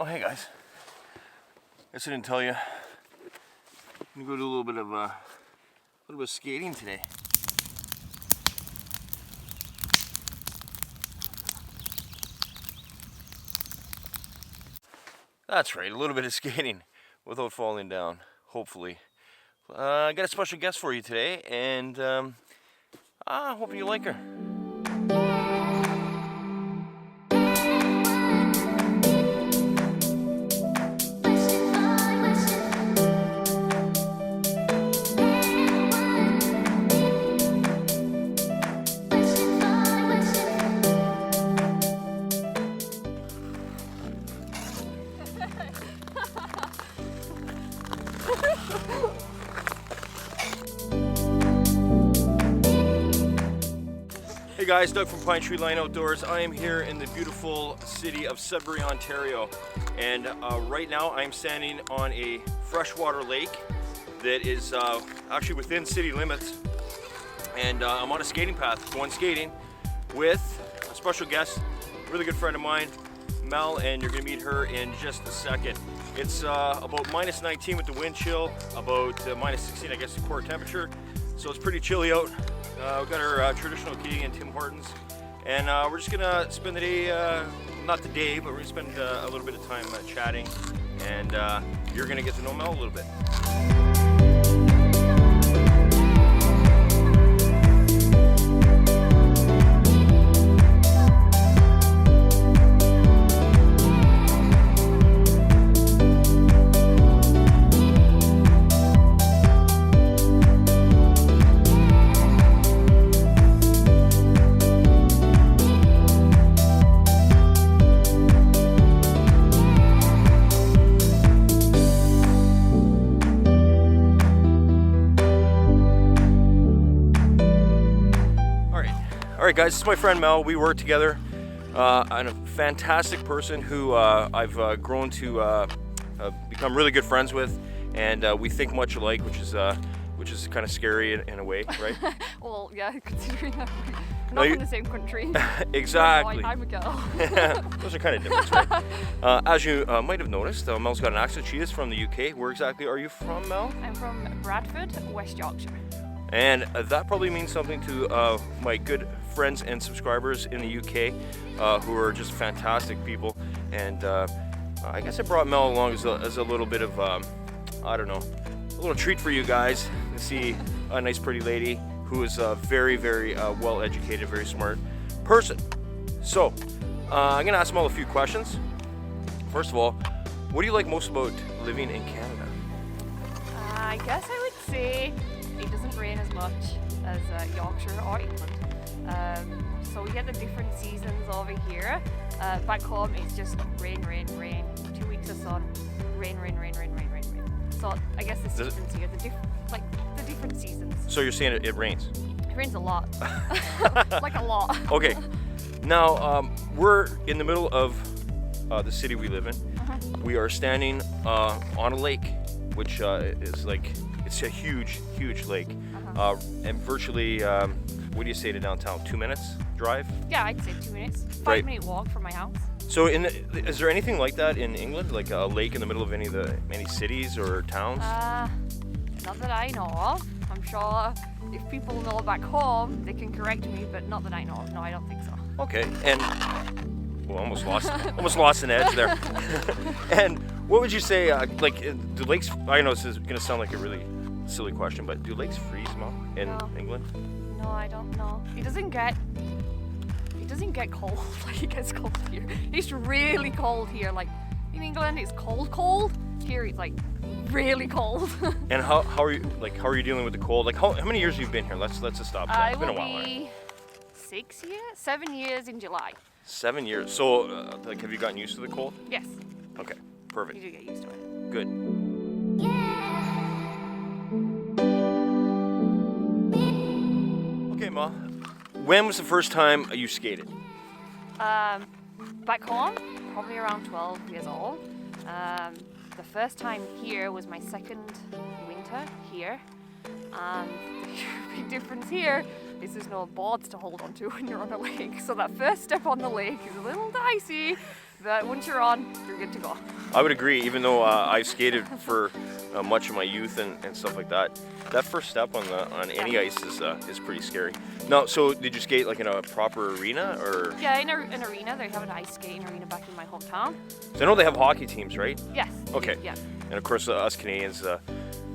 Oh, hey guys. Guess I didn't tell you. I'm gonna go do a little bit of skating today. That's right, a little bit of skating without falling down, hopefully. I got a special guest for you today, and hoping you like her. Hey guys, Doug from Pine Tree Line Outdoors. I am here in the beautiful city of Sudbury, Ontario. And right now I'm standing on a freshwater lake that is actually within city limits. And I'm on a skating path, going skating with a special guest, a really good friend of mine, Mel, and you're gonna meet her in just a second. It's about minus 19 with the wind chill, about minus 16, I guess, the core temperature. So it's pretty chilly out. We've got our traditional Canadian Tim Hortons, and we're just gonna spend the day, not the day, but we're gonna spend a little bit of time chatting, and you're gonna get to know Mel a little bit. Alright guys, this is my friend Mel. We work together. I'm a fantastic person who I've grown to become really good friends with, and we think much alike, which is kind of scary in a way, right? Well, yeah, considering that we're not in the same country. Exactly. I'm a girl. Those are kind of different, right? As you might have noticed, Mel's got an accent. She is from the UK. Where exactly are you from, Mel? I'm from Bradford, West Yorkshire. And that probably means something to my good friends and subscribers in the UK, who are just fantastic people. And I guess I brought Mel along as a little bit of, I don't know, a little treat for you guys to see a nice pretty lady who is a very, very well educated, very smart person. So I'm gonna ask Mel a few questions. First of all, what do you like most about living in Canada? I guess I would say it doesn't rain as much as Yorkshire or England. So we get the different seasons over here. Back home it's just rain, rain, rain. 2 weeks of sun, rain, rain, rain, rain, rain, rain, rain. So I guess the seasons here, the different seasons. So you're saying it rains? It rains a lot. Like a lot. Okay. Now we're in the middle of the city we live in. We are standing on a lake, which is like, it's a huge, huge lake, and virtually, what do you say to downtown? 2 minutes drive? Yeah, I'd say 2 minutes. 5-minute walk from my house. So, is there anything like that in England, like a lake in the middle of any cities or towns? Not that I know of. I'm sure if people know back home, they can correct me, but not that I know of. No, I don't think so. Okay, and well, almost lost an edge there. And what would you say? Like, do lakes? I know this is going to sound like a really silly question, but do lakes freeze, Mom, in England? No, I don't know. It doesn't get cold like it gets cold here. It's really cold here. Like in England, it's cold. Here, it's like really cold. And how are you dealing with the cold? Like how many years have you been here? Let's just stop there. It's been a while. 6 years, 7 years in July. 7 years. So, like, have you gotten used to the cold? Yes. Okay, perfect. You do get used to it. Good. Okay, Ma. When was the first time you skated? Back home, probably around 12 years old. The first time here was my second winter here. And the big difference here is there's no boards to hold onto when you're on a lake. So that first step on the lake is a little dicey. but once you're on, you're good to go. I would agree, even though I've skated for much of my youth and stuff like that. That first step on any ice is pretty scary. Now, so did you skate like in a proper arena, or? Yeah, in an arena. They have an ice skating arena back in my hometown. So I know they have hockey teams, right? Yes. Okay. Yeah. And of course, us Canadians,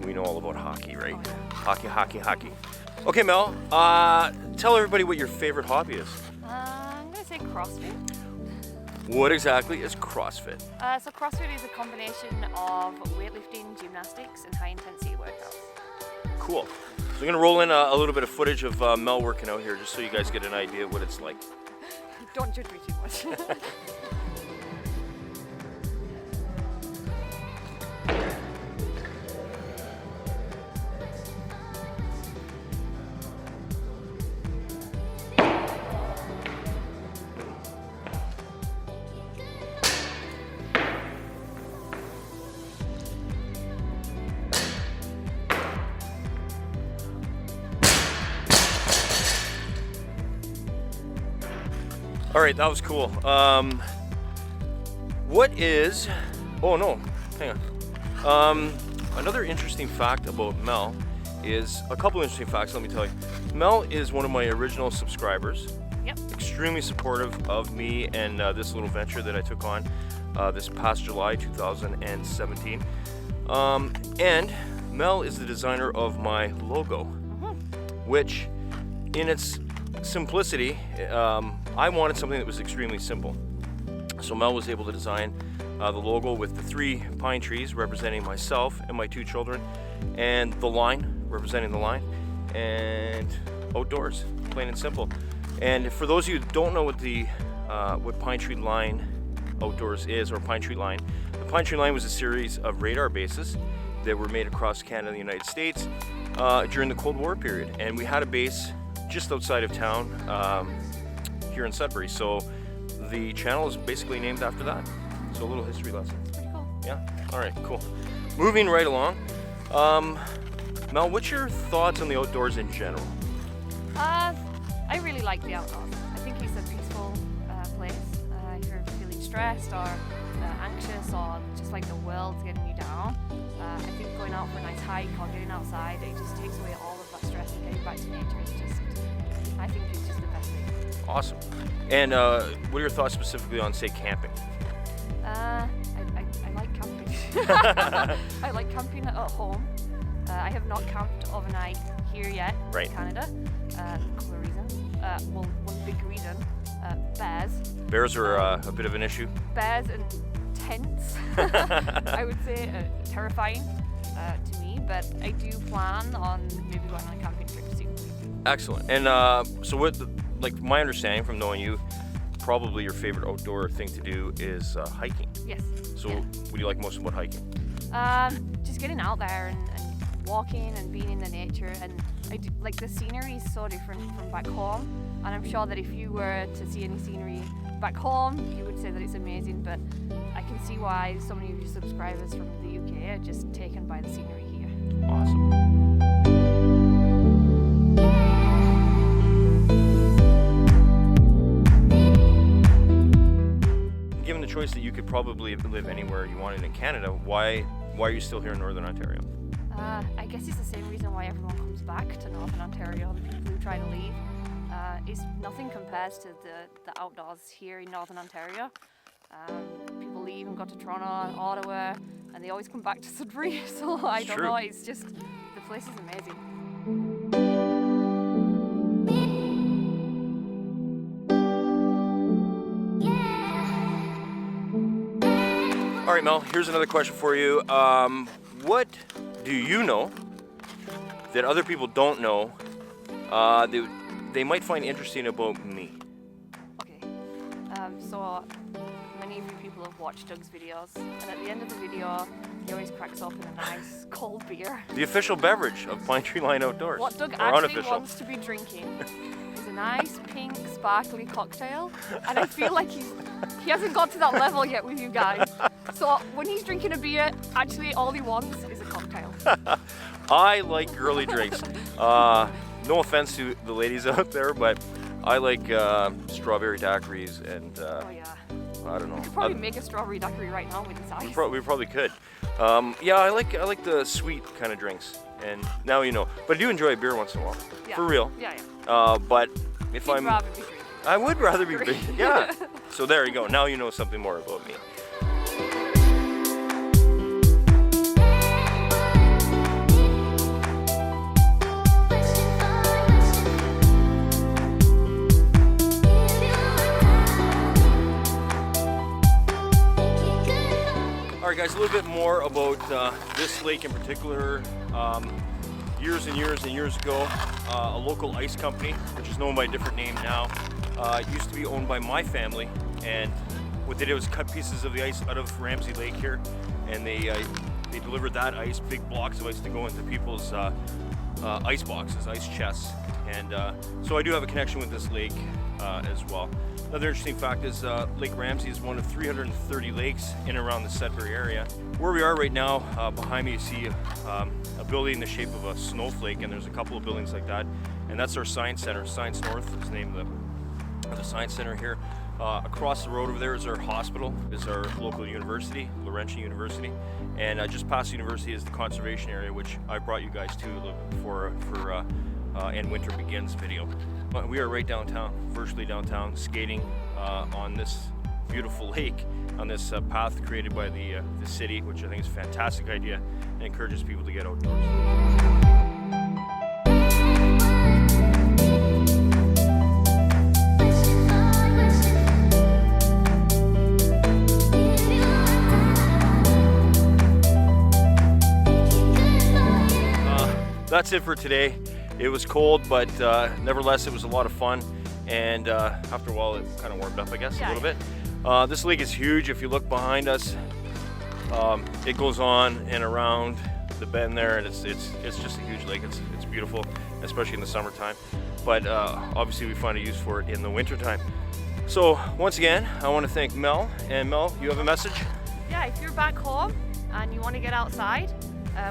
we know all about hockey, right? Oh, yeah. Hockey. Okay, Mel, tell everybody what your favorite hobby is. I'm gonna say CrossFit. What exactly is CrossFit? So CrossFit is a combination of weightlifting, gymnastics, and high-intensity workouts. Cool. So I'm gonna roll in a little bit of footage of Mel working out here, just so you guys get an idea of what it's like. Don't judge me too much. All right, that was cool. What is? Oh no, hang on. Another interesting fact about Mel is a couple interesting facts. Let me tell you. Mel is one of my original subscribers. Yep. Extremely supportive of me and this little venture that I took on this past July 2017. And Mel is the designer of my logo, which, in its simplicity, I wanted something that was extremely simple. So Mel was able to design the logo with the 3 pine trees representing myself and my 2 children, and the line representing the line, and outdoors, plain and simple. And for those of you who don't know what Pine Tree Line Outdoors is, or Pine Tree Line, the Pine Tree Line was a series of radar bases that were made across Canada and the United States during the Cold War period. And we had a base just outside of town here in Sudbury. So the channel is basically named after that. So a little history lesson. Pretty cool. Yeah? All right, cool. Moving right along. Mel, what's your thoughts on the outdoors in general? I really like the outdoors. I think it's a peaceful place. If you're feeling stressed or anxious, or just like the world's getting you down, I think going out for a nice hike or getting outside, it just takes away all of that stress, and getting back to nature is just, I think it's just the best thing. Awesome. And what are your thoughts specifically on, say, camping? I like camping. I like camping at home. I have not camped overnight here yet Right. in Canada. A couple of reasons. Well, one big reason, bears. Bears are a bit of an issue. Bears and tents, I would say, terrifying to me, but I do plan on maybe going on a camping trip soon. Excellent. And so what, like my understanding from knowing you, probably your favorite outdoor thing to do is hiking. Yes. So Yeah. what do you like most about hiking? Just getting out there and walking and being in the nature, and I do, like, the scenery is so different from back home, and I'm sure that if you were to see any scenery back home, you would say that it's amazing, but I can see why so many of your subscribers from the UK are just taken by the scenery here. Awesome. Given the choice that you could probably live anywhere you wanted in Canada, why are you still here in Northern Ontario? I guess it's the same reason why everyone comes back to Northern Ontario, the people who try to leave. It's nothing compares to the outdoors here in Northern Ontario. People leave and go to Toronto, Ottawa, and they always come back to Sudbury. So I don't know, it's just, the place is amazing. All right, Mel, here's another question for you. What do you know that other people don't know that they might find interesting about me? Okay, so many of you people have watched Doug's videos, and at the end of the video, he always cracks open a nice cold beer. The official beverage of Pine Tree Line Outdoors. What Doug or actually unofficial. wants to be drinking is a nice pink sparkly cocktail, and I feel like he hasn't got to that level yet with you guys. So when he's drinking a beer, actually all he wants is a cocktail. I like girly drinks. No offense to the ladies out there, but I like strawberry daiquiris and Oh yeah. I don't know. We could probably make a strawberry daiquiri right now with this ice. We probably could. Yeah, I like the sweet kind of drinks, and now you know. But I do enjoy a beer once in a while, Yeah. for real. Yeah, yeah. But if You'd I'm, rather be drinking. I would rather be Daiquiri. yeah. So there you go. Now you know something more about me. Alright guys, a little bit more about this lake in particular. Years and years and years ago, a local ice company, which is known by a different name now, it used to be owned by my family, and what they did was cut pieces of the ice out of Ramsey Lake here, and they delivered that ice, big blocks of ice, to go into people's ice boxes, ice chests. And so I do have a connection with this lake as well. Another interesting fact is Lake Ramsey is one of 330 lakes in and around the Sudbury area. Where we are right now, behind me you see a building in the shape of a snowflake, and there's a couple of buildings like that. And that's our Science Center. Science North is the name of the Science Center here. Across the road over there is our hospital, is our local university, Laurentian University. And just past the university is the conservation area, which I brought you guys to a little bit before for And Winter Begins video. But we are right downtown, virtually downtown, skating on this beautiful lake, on this path created by the city, which I think is a fantastic idea and encourages people to get outdoors. That's it for today. It was cold, but nevertheless, it was a lot of fun. And after a while, it kind of warmed up, I guess, a little bit. This lake is huge. If you look behind us, it goes on and around the bend there, and it's just a huge lake. It's beautiful, especially in the summertime. But obviously, we find a use for it in the wintertime. So once again, I want to thank Mel. And Mel, you have a message? Yeah, if you're back home and you want to get outside,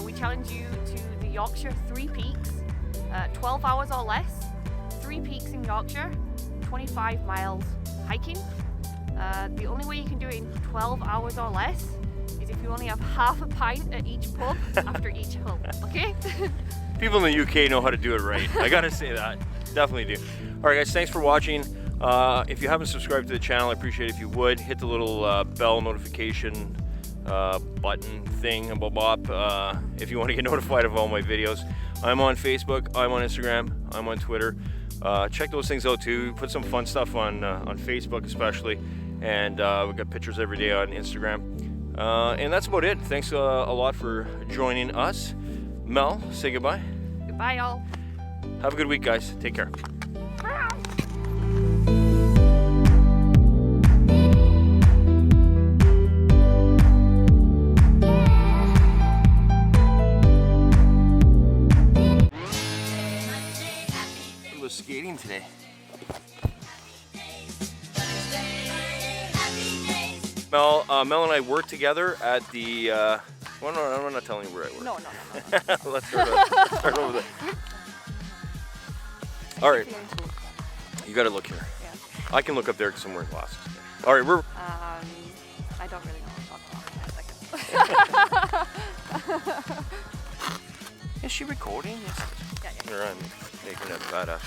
we challenge you to the Yorkshire Three Peaks, 12 hours or less, 3 peaks in Yorkshire, 25 miles hiking. The only way you can do it in 12 hours or less is if you only have half a pint at each pub after each hill, okay? People in the UK know how to do it right. I gotta say that, definitely do. All right guys, thanks for watching. If you haven't subscribed to the channel, I appreciate it if you would. Hit the little bell notification button thing, if you want to get notified of all my videos. I'm on Facebook, I'm on Instagram, I'm on Twitter. Check those things out too. Put some fun stuff on Facebook especially, and we've got pictures every day on Instagram. And that's about it. Thanks a lot for joining us. Mel, say goodbye. Goodbye, y'all. Have a good week, guys. Take care. Skating today. Mel and I work together at the. Well, no, I'm not telling you where I work. No. Let's start over there. All right. You got to look here. Yeah. I can look up there because I'm wearing glasses. All right, we're. I don't really know what to talk about. Is she recording? Yes. Yeah. Here I'm making a badass.